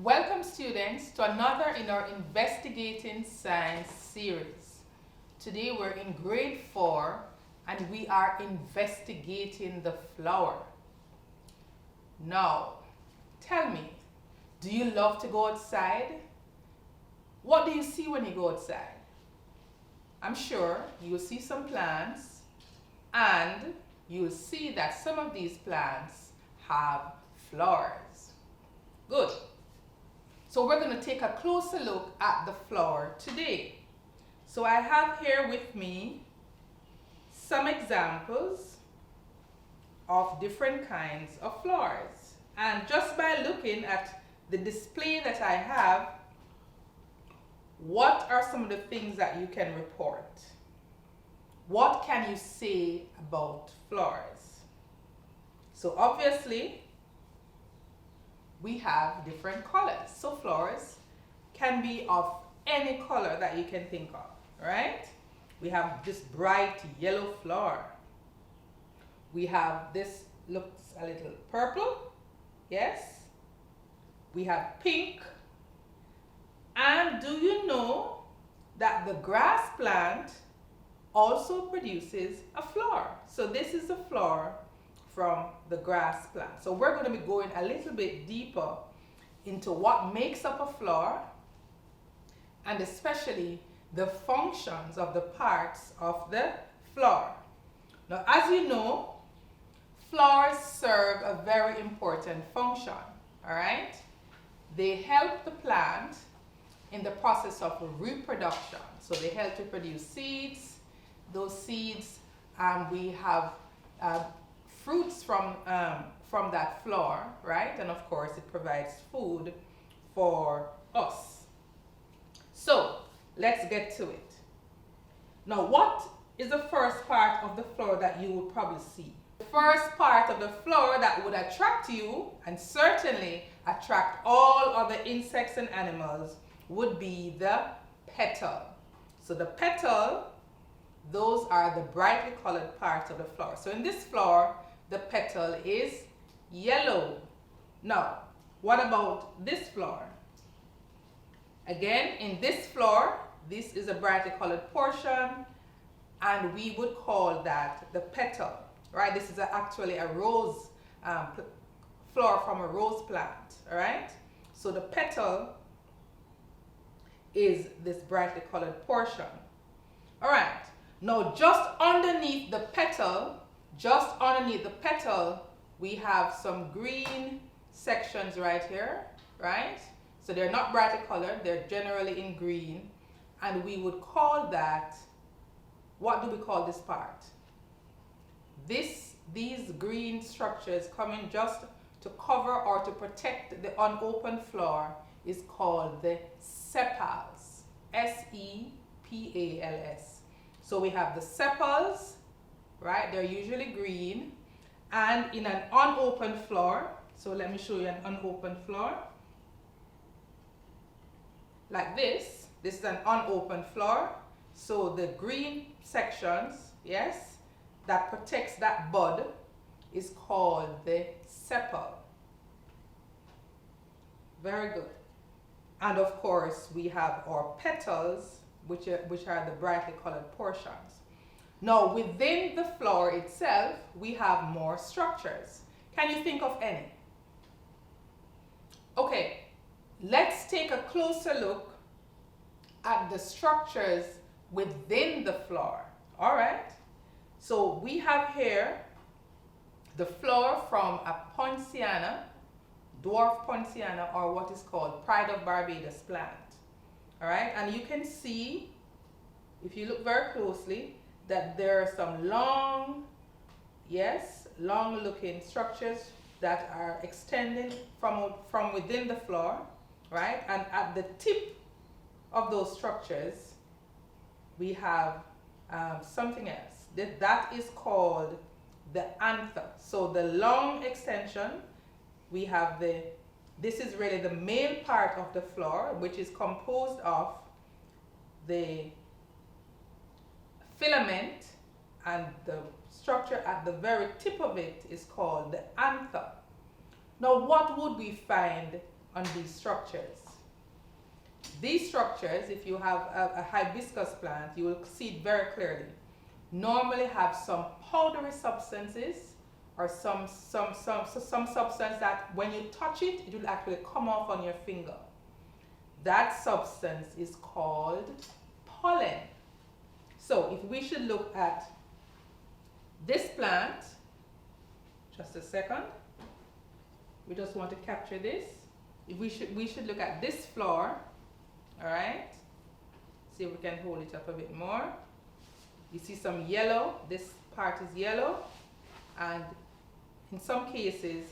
Welcome students to another in our Investigating Science series. Today we're in grade 4 and we are investigating the flower. Now, tell me, do you love to go outside? What do you see when you go outside? I'm sure you'll see some plants and you'll see that some of these plants have flowers. Good. So we're going to take a closer look at the flower today. So I have here with me some examples of different kinds of flowers. And just by looking at the display that I have, what are some of the things that you can report? What can you say about flowers? So obviously, we have different colors. So flowers can be of any color that you can think of, right? We have this bright yellow flower. We have this looks a little purple, yes? We have pink. And do you know that the grass plant also produces a flower? So this is a flower from the grass plant. So we're going to be going a little bit deeper into what makes up a flower and especially the functions of the parts of the flower. Now, as you know, flowers serve a very important function, all right? They help the plant in the process of reproduction. So they help to produce seeds. Those seeds, we have fruits from that flower, right? And of course, it provides food for us. So let's get to it. Now, what is the first part of the flower that you would probably see? The first part of the flower that would attract you and certainly attract all other insects and animals would be the petal. So the petal, those are the brightly colored parts of the flower. So in this flower, the petal is yellow. Now, what about this flower? Again, in this flower, this is a brightly colored portion, and we would call that the petal, right? This is actually a rose flower from a rose plant, all right? So the petal is this brightly colored portion. All right, now just underneath the petal, we have some green sections right here, right? So they're not brightly colored, they're generally in green. And we would call that, what do we call this part? These green structures coming just to cover or to protect the unopened flower is called the sepals, S-E-P-A-L-S. So we have the sepals, right? They're usually green. And in an unopened flower, so let me show you an unopened flower. Like this is an unopened flower. So the green sections, yes, that protects that bud is called the sepal. Very good. And of course, we have our petals, which are the brightly colored portions. Now, within the flower itself, we have more structures. Can you think of any? Okay, let's take a closer look at the structures within the flower. All right? So we have here the flower from a Poinciana, dwarf Poinciana, or what is called Pride of Barbados plant. All right? And you can see, if you look very closely, that there are some long looking structures that are extending from within the flower, right? And at the tip of those structures, we have something else. That is called the anther. So the long extension, we have this is really the main part of the flower, which is composed of the filament, and the structure at the very tip of it is called the anther. Now, what would we find on these structures. These structures, if you have a hibiscus plant, you will see it very clearly. Normally have some powdery substances or some substance that when you touch it, it will actually come off on your finger. That substance is called pollen. So if we should look at this plant, just a second, we just want to capture this. If we should look at this flower, all right? See if we can hold it up a bit more. You see some yellow, this part is yellow, and in some cases,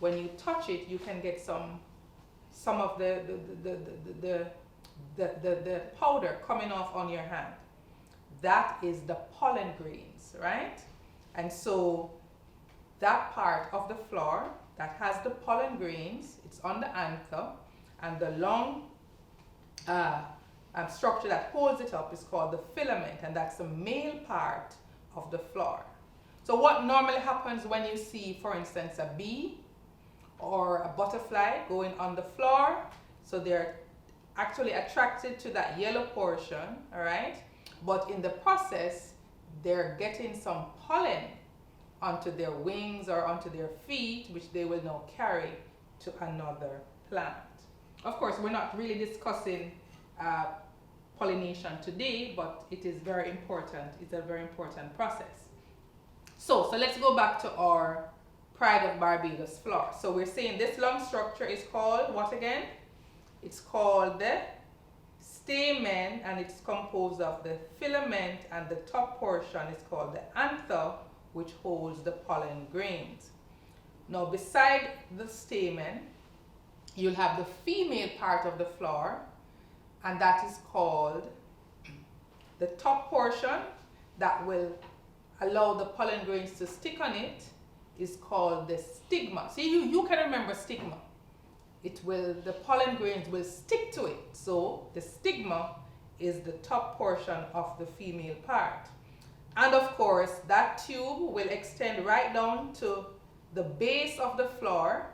when you touch it, you can get some of the powder coming off on your hand. That is the pollen grains, right? And so that part of the flower that has the pollen grains, it's on the anther, and the long structure that holds it up is called the filament, and that's the male part of the flower. So what normally happens when you see, for instance, a bee or a butterfly going on the floor, so they're actually attracted to that yellow portion, all right? But in the process, they're getting some pollen onto their wings or onto their feet, which they will now carry to another plant. Of course, we're not really discussing pollination today, but it is very important. It's a very important process. So let's go back to our Pride of Barbados flower. So we're saying this long structure is called what again? It's called the stamen, and it's composed of the filament, and the top portion is called the anther, which holds the pollen grains. Now beside the stamen, you'll have the female part of the flower, and that is called the top portion that will allow the pollen grains to stick on it is called the stigma. See, you can remember stigma. The pollen grains will stick to it. So the stigma is the top portion of the female part. And of course, that tube will extend right down to the base of the flower.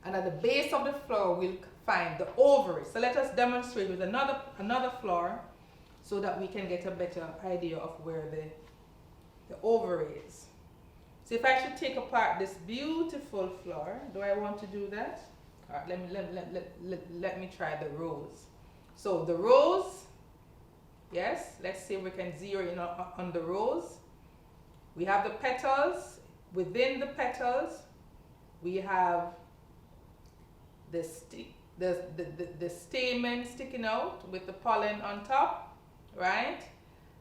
And at the base of the flower, we'll find the ovary. So let us demonstrate with another flower so that we can get a better idea of where the ovary is. So if I should take apart this beautiful flower, do I want to do that? All right, let me try the rose. So the rose, yes, let's see if we can zero in on the rose. We have the petals. Within the petals, we have the stamen sticking out with the pollen on top, right?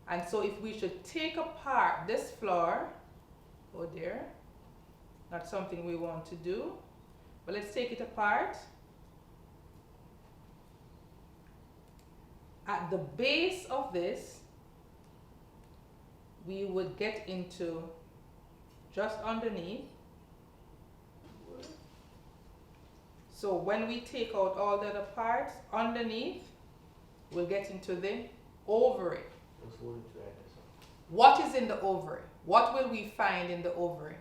And so if we should take apart this flower, oh dear, not something we want to do, but let's take it apart. At the base of this, we would get into just underneath. So when we take out all the other parts, underneath, we'll get into the ovary. What is in the ovary? What will we find in the ovary?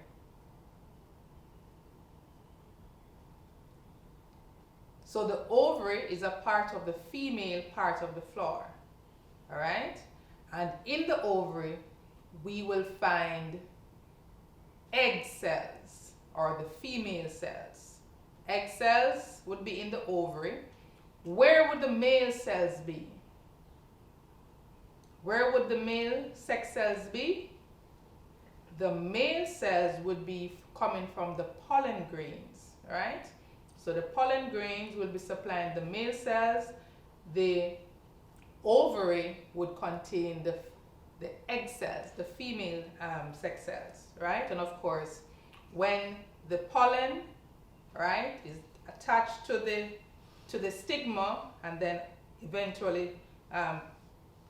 So the ovary is a part of the female part of the flower, all right? And in the ovary, we will find egg cells, or the female cells. Egg cells would be in the ovary. Where would the male cells be? Where would the male sex cells be? The male cells would be coming from the pollen grains, right? So the pollen grains will be supplying the male cells. The ovary would contain the egg cells, the female sex cells, right? And of course, when the pollen, right, is attached to the stigma and then eventually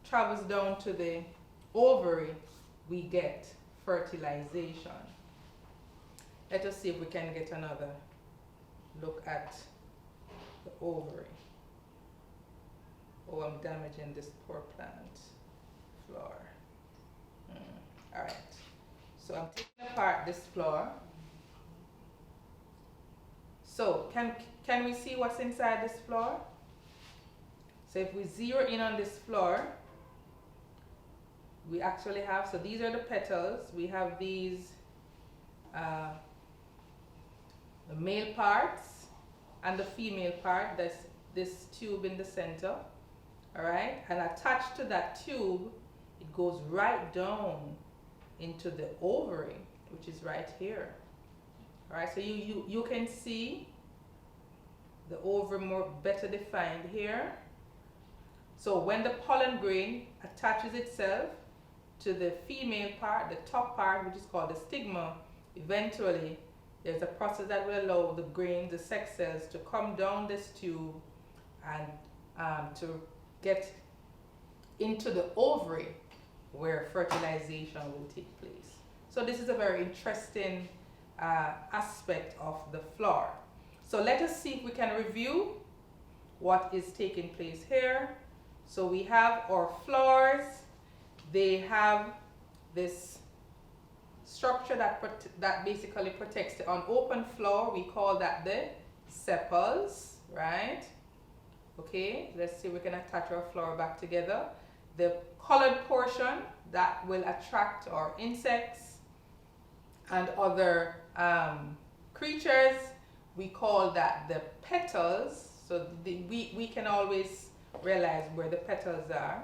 travels down to the ovary, we get fertilization. Let us see if we can get another look at the ovary. Oh, I'm damaging this poor plant flower. All right, so I'm taking apart this flower. So can we see what's inside this flower? So if we zero in on this flower, we actually have, so these are the petals. We have these, the male parts and the female part. That's this tube in the center. All right, and attached to that tube, it goes right down into the ovary, which is right here. All right, so you can see the ovary more better defined here. So when the pollen grain attaches itself to the female part, the top part, which is called the stigma, eventually there's a process that will allow the grain, the sex cells, to come down this tube and to get into the ovary where fertilization will take place. So this is a very interesting aspect of the flower. So let us see if we can review what is taking place here. So we have our flowers. They have this structure that basically protects the unopened flower. We call that the sepals, right? Okay, let's see if we can attach our flower back together. The colored portion that will attract our insects and other creatures, we call that the petals. So we can always realize where the petals are.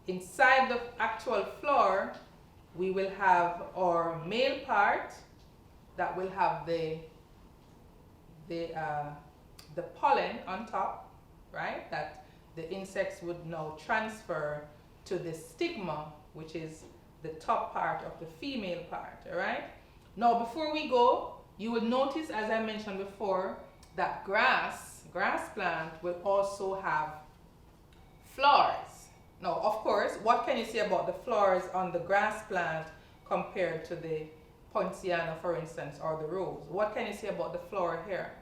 Inside the actual flower, we will have our male part that will have the pollen on top, right? That the insects would now transfer to the stigma, which is the top part of the female part, all right? Now, before we go, you will notice, as I mentioned before, that grass plant will also have flowers. Now, of course, what can you say about the flowers on the grass plant compared to the poinciana, for instance, or the rose? What can you say about the flower here?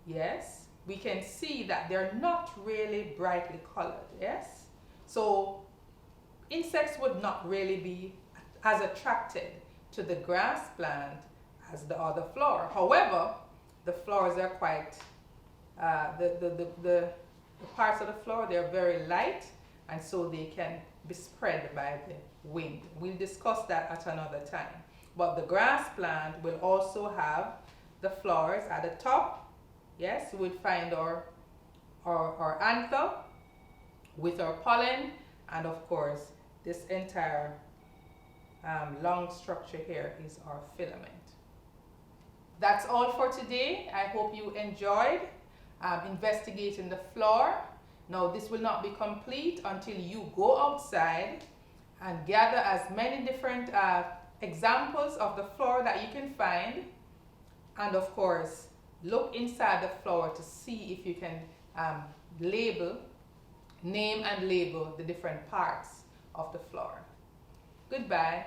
Yes, we can see that they're not really brightly colored, yes? So insects would not really be as attracted to the grass plant as the other flower. However, the flowers are quite, the parts of the flower, they're very light, and so they can be spread by the wind. We'll discuss that at another time. But the grass plant will also have the flowers at the top. Yes, we'll find our anther with our pollen, and of course, this entire long structure here is our filament. That's all for today. I hope you enjoyed investigating the flower. Now, this will not be complete until you go outside and gather as many different examples of the flower that you can find, and of course, look inside the flower to see if you can name and label the different parts of the flower. Goodbye.